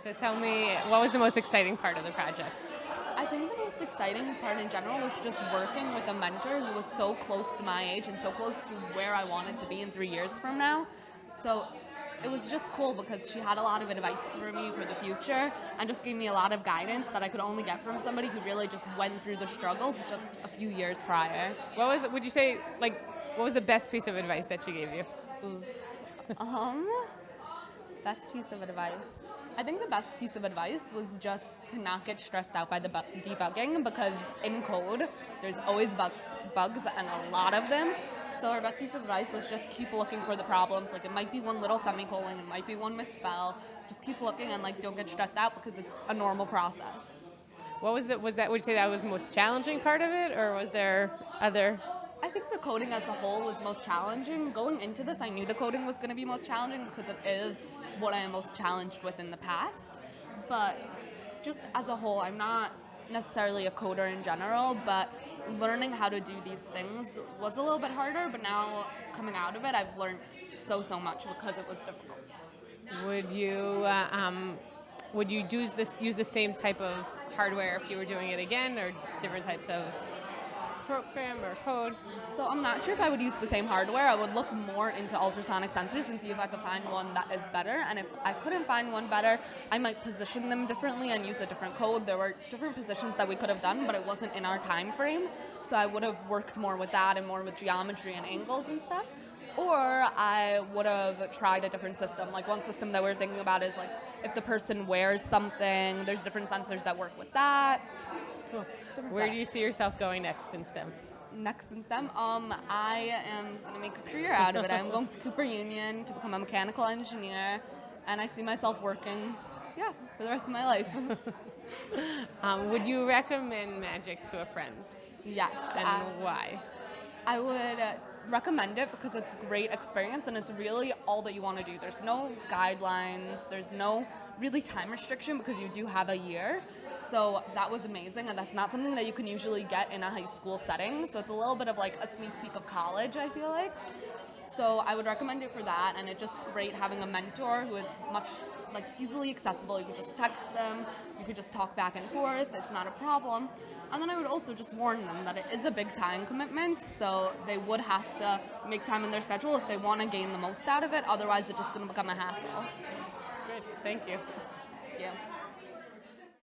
So tell me, what was the most exciting part of the project? I think the most exciting part in general was just working with a mentor who was so close to my age and so close to where I wanted to be in 3 years from now. So it was just cool because she had a lot of advice for me for the future and just gave me a lot of guidance that I could only get from somebody who really just went through the struggles just a few years prior. What was it, would you say, like, what was the best piece of advice that she gave you? Oof. Um, Best piece of advice. I think the best piece of advice was just to not get stressed out by the debugging because in code, there's always bugs and a lot of them. So our best piece of advice was just keep looking for the problems. Like it might be one little semicolon, it might be one misspell. Just keep looking and like don't get stressed out because it's a normal process. What was was that, would you say that was the most challenging part of it, or was there other? I think the coding as a whole was most challenging. Going into this, I knew the coding was going to be most challenging because it is what I am most challenged with in the past. But just as a whole, I'm not necessarily a coder in general, but learning how to do these things was a little bit harder. But now coming out of it, I've learned so much because it was difficult. Would you use the same type of hardware if you were doing it again, or different types of program or code? So I'm not sure if I would use the same hardware. I would look more into ultrasonic sensors and see if I could find one that is better. And if I couldn't find one better, I might position them differently and use a different code. There were different positions that we could have done, but it wasn't in our time frame. So I would have worked more with that and more with geometry and angles and stuff. Or I would have tried a different system. Like one system that we're thinking about is like if the person wears something, there's different sensors that work with that. Cool. Where do you see yourself going next in STEM? Next in STEM, I am going to make a career out of it. I'm going to Cooper Union to become a mechanical engineer, and I see myself working, for the rest of my life. Would you recommend magic to a friend? Yes. And why? I would recommend it because it's a great experience and it's really all that you want to do. There's no guidelines, there's no really time restriction because you do have a year. So that was amazing, and that's not something that you can usually get in a high school setting. So it's a little bit of like a sneak peek of college, I feel like. So I would recommend it for that, and it's just great having a mentor who is much like easily accessible. You can just text them, you could just talk back and forth, it's not a problem. And then I would also just warn them that it is a big time commitment, so they would have to make time in their schedule if they want to gain the most out of it. Otherwise, it's just going to become a hassle. Good, thank you. Thank you.